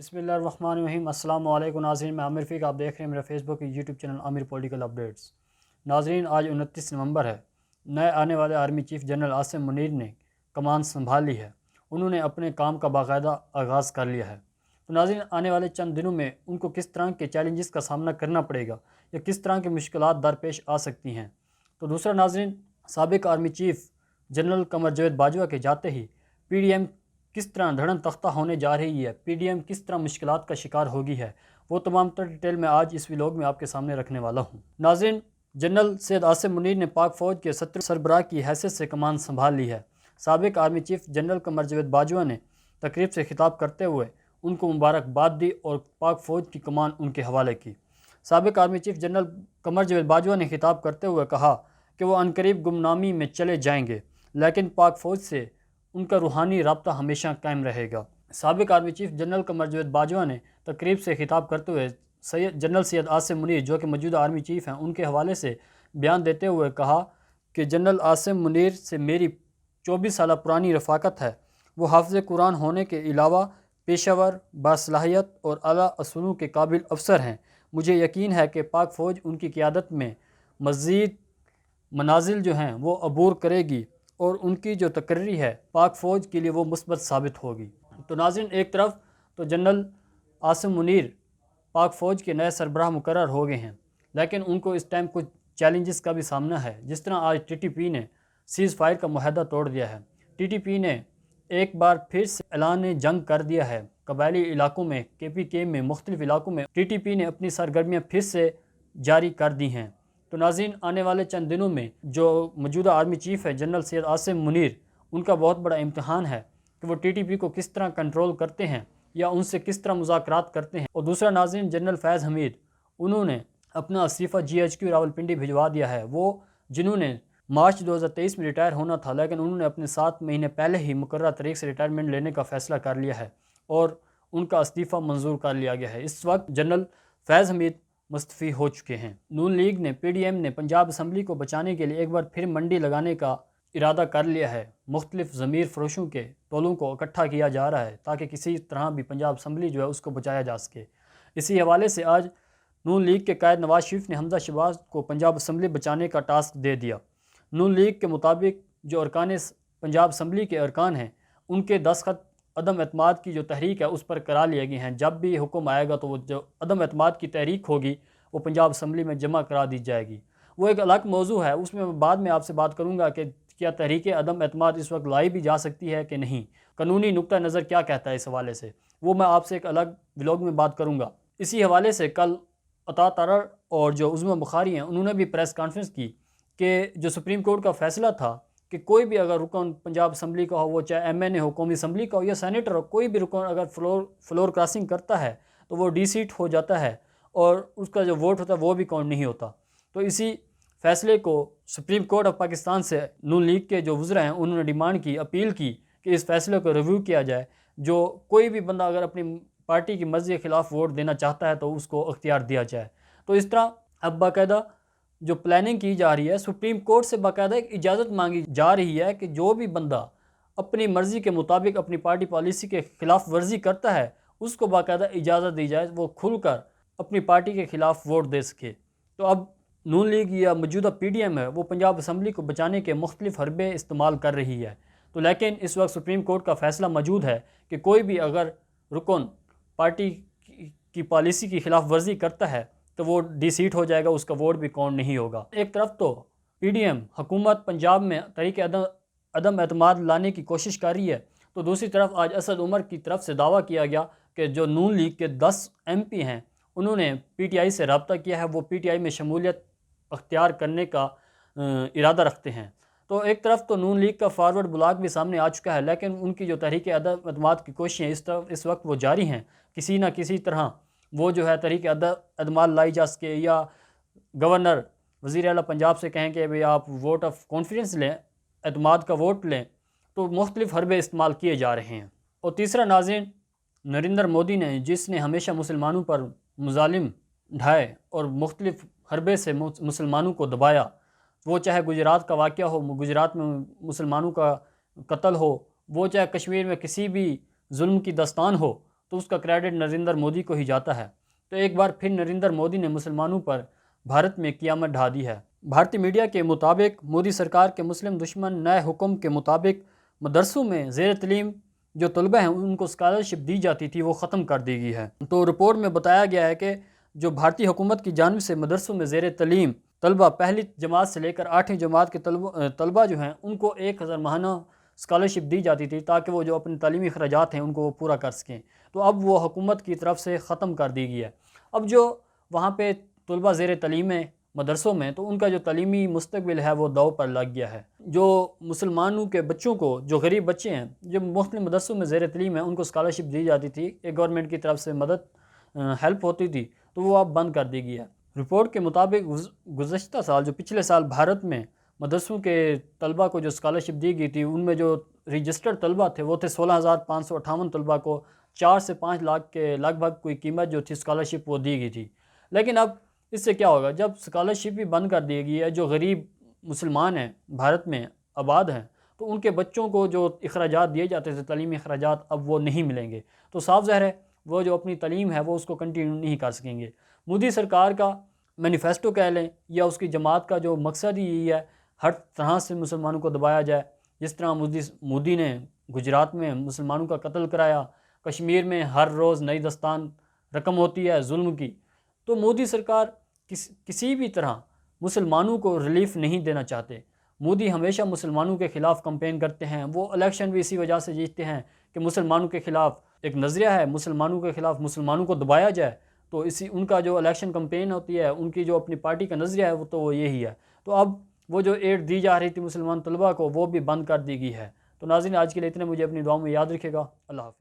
बिस्मिल्लाहिर्रहमानिर्रहीम। अस्सलाम वालेकुम नाज़रीन, मैं आमिर फ़ीक, आप देख रहे हैं मेरा Facebook YouTube channel Aamir political updates. नाज़रीन, आज 29 नवंबर है। नए आने वाले army chief general Asim Munir ने कमान संभाल ली है। उन्होंने अपने काम का बाकायदा आगाज़ कर लिया है। तो नाज़रीन, आने वाले चंद दिनों में उनको किस तरह के चैलेंजेस का सामना करना पड़ेगा या किस तरह की मुश्किलात दरपेश आ सकती हैं। तो दूसरा नाज़रीन, साबिक़ army chief general Qamar Javed Bajwa के जाते ही PDM किस तरह धड़न तख्ता होने जा रही है, PDM किस तरह मुश्किलात का शिकार होगी है, वो तमाम तर डिटेल में आज इस व्लॉग में आपके सामने रखने वाला हूँ। नाज़रीन, जनरल सैयद आसिम मुनीर ने पाक फ़ौज के 17 सरबराह की हैसियत से कमान संभाल ली है। साबिक़ army chief general Qamar Javed Bajwa ने तकरीब से खिताब करते हुए उनको मुबारकबाद दी और पाक फ़ौज की कमान उनके हवाले की। साबिक़ army chief general Qamar Javed Bajwa ने खिताब करते हुए कहा कि वो अनकरीब गुमनामी में चले जाएंगे, लेकिन पाक फ़ौज से उनका रूहानी रब्ता हमेशा कायम रहेगा। साबिक़ army chief general Qamar Javed Bajwa ने तकरीब से खिताब करते हुए जनरल सैयद आसिम मुनीर, जो कि मौजूदा आर्मी चीफ़ हैं, उनके हवाले से बयान देते हुए कहा कि जनरल आसिम मुनीर से मेरी 24 साल पुरानी रफ़ाकत है। वो हाफ़िज़ कुरान होने के अलावा पेशावर, बासलाहियत और आला असूलों के काबिल अफसर हैं। मुझे यकीन है कि पाक फ़ौज उनकी क़ियादत में मज़ीद मनाजिल जो हैं वो अबूर करेगी और उनकी जो तकर्री है पाक फ़ौज के लिए वो मुस्बत साबित होगी। तो नाज़रीन, एक तरफ तो जनरल आसिम मुनीर पाक फ़ौज के नए सरबराह मुकर्रर हो गए हैं, लेकिन उनको इस टाइम कुछ चैलेंजेस का भी सामना है। जिस तरह आज TTP ने सीज़ फायर का मुआहदा तोड़ दिया है। TTP ने एक बार फिर से ऐलान जंग कर दिया है। कबायली इलाकों में, KPK में, मुख्तलिफ इलाकों में TTP ने अपनी सरगर्मियाँ फिर से जारी कर दी हैं। तो नाज़रीन, आने वाले चंद दिनों में जो मौजूदा आर्मी चीफ़ है जनरल सैयद आसिम मुनीर, उनका बहुत बड़ा इम्तहान है कि वो TTP को किस तरह कंट्रोल करते हैं या उनसे किस तरह मुज़ाकरात करते हैं। और दूसरा नाज़रीन, जनरल फैज़ हमीद, उन्होंने अपना इस्तीफ़ा GHQ रावलपिंडी भिजवा दिया है। वो जिन्होंने मार्च 2023 में रिटायर होना था, लेकिन उन्होंने अपने 7 महीने पहले ही मुकर्रर तारीख से रिटायरमेंट लेने का फ़ैसला कर लिया है और उनका इस्तीफ़ा मंजूर कर लिया गया है। इस वक्त जनरल फैज़ हमीद मुस्तफ़ी हो चुके हैं। नून लीग ने, PDM ने पंजाब असम्बली को बचाने के लिए एक बार फिर मंडी लगाने का इरादा कर लिया है। मुख्तलिफ ज़मीर फरोशों के टोलों को इकट्ठा किया जा रहा है ताकि किसी तरह भी पंजाब असम्बली जो है उसको बचाया जा सके। इसी हवाले से आज नून लीग के कायद नवाज शरीफ ने हमजा शहबाज को पंजाब असम्बली बचाने का टास्क दे दिया। नून लीग के मुताबिक जो अरकान पंजाब असम्बली के अरकान हैं, उनके दस्तखत अदम एतमाद की जो तहरीक है उस पर करा लिए गए हैं। जब भी हुक्म आएगा तो वो जो अदम एतमाद की तहरीक होगी वो पंजाब असम्बली में जमा करा दी जाएगी। वो एक अलग मौजू है, उसमें मैं बाद में आपसे बात करूँगा कि क्या तहरीक अदम एतमाद इस वक्त लाई भी जा सकती है कि नहीं, कानूनी नुक्ता नज़र क्या कहता है इस हवाले से, वो मैं आपसे एक अलग व्लॉग में बात करूँगा। इसी हवाले से कल अता तारड़ और जो उज़्मा बुखारी हैं, उन्होंने भी प्रेस कॉन्फ्रेंस की कि जो सुप्रीम कोर्ट का फ़ैसला था कि कोई भी अगर रुकन पंजाब असम्बली का हो, वो चाहे MNA हो, कौमी असम्बली का हो या सेनेटर हो, कोई भी रुकन अगर फ्लोर क्रॉसिंग करता है तो वो डीसीट हो जाता है और उसका जो वोट होता है वो भी काउंट नहीं होता। तो इसी फ़ैसले को सुप्रीम कोर्ट ऑफ पाकिस्तान से नून लीग के जो वज़रा हैं उन्होंने डिमांड की, अपील की कि इस फ़ैसले को रिव्यू किया जाए। जो कोई भी बंदा अगर अपनी पार्टी की मर्ज़ी के ख़िलाफ़ वोट देना चाहता है तो उसको अख्तियार दिया जाए। तो इस तरह अब बाकायदा जो प्लानिंग की जा रही है, सुप्रीम कोर्ट से बाकायदा एक इजाज़त मांगी जा रही है कि जो भी बंदा अपनी मर्ज़ी के मुताबिक अपनी पार्टी पॉलिसी के ख़िलाफ़ वर्जी करता है उसको बाकायदा इजाज़त दी जाए, वो खुलकर अपनी पार्टी के ख़िलाफ़ वोट दे सके। तो अब नून लीग या मौजूदा PDM है वो पंजाब असम्बली को बचाने के मुख्तलिफ हरबे इस्तेमाल कर रही है। तो लेकिन इस वक्त सुप्रीम कोर्ट का फ़ैसला मौजूद है कि कोई भी अगर रुकन पार्टी की पॉलिसी की ख़िलाफ़ वर्जी करता है तो वो डीसीट हो जाएगा, उसका वोट भी काउंट नहीं होगा। एक तरफ तो PDM हुकूमत पंजाब में तरीके अदम एतमाद लाने की कोशिश कर रही है, तो दूसरी तरफ आज असद उमर की तरफ से दावा किया गया कि जो नून लीग के 10 MP हैं उन्होंने PTI से रब्ता किया है, वो PTI में शमूलियत अख्तियार करने का इरादा रखते हैं। तो एक तरफ तो नून लीग का फॉरवर्ड ब्लॉक भी सामने आ चुका है, लेकिन उनकी जो तहरीक अदम एतमाद की कोशिशें इस वक्त वो जारी हैं। किसी न किसी तरह वो जो है तहरीक अदमाल लाई जा सके या गवर्नर वज़ीर आला पंजाब से कहें कि भाई आप वोट ऑफ कॉन्फिडेंस लें, एतमाद का वोट लें, तो मुख्तलिफ हरबे इस्तेमाल किए जा रहे हैं। और तीसरा नाज़रीन, नरेंद्र मोदी ने, जिसने हमेशा मुसलमानों पर मुजालिम ढाए और मुख्तलिफ हरबे से मुसलमानों को दबाया, वो चाहे गुजरात का वाक़या हो, गुजरात में मुसलमानों का कत्ल हो, वो चाहे कश्मीर में किसी भी जुल्म की दस्तान हो, तो उसका क्रेडिट नरेंद्र मोदी को ही जाता है। तो एक बार फिर नरेंद्र मोदी ने मुसलमानों पर भारत में क़यामत ढा दी है। भारतीय मीडिया के मुताबिक मोदी सरकार के मुस्लिम दुश्मन नए हुक्म के मुताबिक मदरसों में ज़ेर तलीम जो तलबा हैं उनको स्कॉलरशिप दी जाती थी वो ख़त्म कर दी गई है। तो रिपोर्ट में बताया गया है कि जो भारतीय हुकूमत की जानिब से मदरसों में ज़ेर तलीम तलबा पहली जमात से लेकर 8वीं जमात के तलबा जो हैं उनको 1000 माहाना स्कॉलरशिप दी जाती थी ताकि वो जो अपने तालीमी अखराजात हैं उनको वो पूरा कर सकें। तो अब वो हुकूमत की तरफ से ख़त्म कर दी गई है। अब जो वहाँ पे तलबा ज़ेर तलीम है मदरसों में, तो उनका जो तालीमी मुस्तकबिल है वो दाव पर लग गया है। जो मुसलमानों के बच्चों को, जो गरीब बच्चे हैं जो मुख्तलिफ मदरसों में ज़ेर तलीम है, उनको स्कॉलरशिप दी जाती थी, एक गवर्नमेंट की तरफ से मदद हेल्प होती थी, तो वो अब बंद कर दी गई है। रिपोर्ट के मुताबिक गुज़श्ता साल, जो पिछले साल भारत में मदरसों के तलबा को जो स्कॉलरशिप दी गई थी, उनमें जो रजिस्टर्ड तलबा थे वो थे 16,558 तलबा को 4 से 5 लाख के लगभग कोई कीमत जो थी स्कॉलरशिप वो दी गई थी। लेकिन अब इससे क्या होगा, जब स्कॉलरशिप भी बंद कर दी गई है, जो गरीब मुसलमान हैं भारत में आबाद हैं, तो उनके बच्चों को जो अखराजात दिए जाते थे तालीमी अखराजात, अब वो नहीं मिलेंगे। तो साफ ज़ाहिर है वो जो अपनी तालीम है वो उसको कंटिन्यू नहीं कर सकेंगे। मोदी सरकार का मैनिफेस्टो कह लें या उसकी जमात का जो मकसद ही यही है, हर तरह से मुसलमानों को दबाया जाए। जिस तरह मोदी ने गुजरात में मुसलमानों का कत्ल कराया, कश्मीर में हर रोज़ नई दस्तान रकम होती है जुल्म की। तो मोदी सरकार किसी भी तरह मुसलमानों को रिलीफ नहीं देना चाहते। मोदी हमेशा मुसलमानों के ख़िलाफ़ कंपेन करते हैं। वो इलेक्शन भी इसी वजह से जीतते हैं कि मुसलमानों के ख़िलाफ़ एक नज़रिया है, मुसलमानों के ख़िलाफ़ मुसलमानों को दबाया जाए। तो इसी उनका जो इलेक्शन कंपेन होती है, उनकी जो अपनी पार्टी का नज़रिया है, वो यही है। तो अब वो जो एड दी जा रही थी मुसलमान तलबा को, वो भी बंद कर दी गई है। तो नाज़रीन, आज के लिए इतने, मुझे अपनी दुआओं में याद रखिएगा। अल्लाह हाफ़िज़।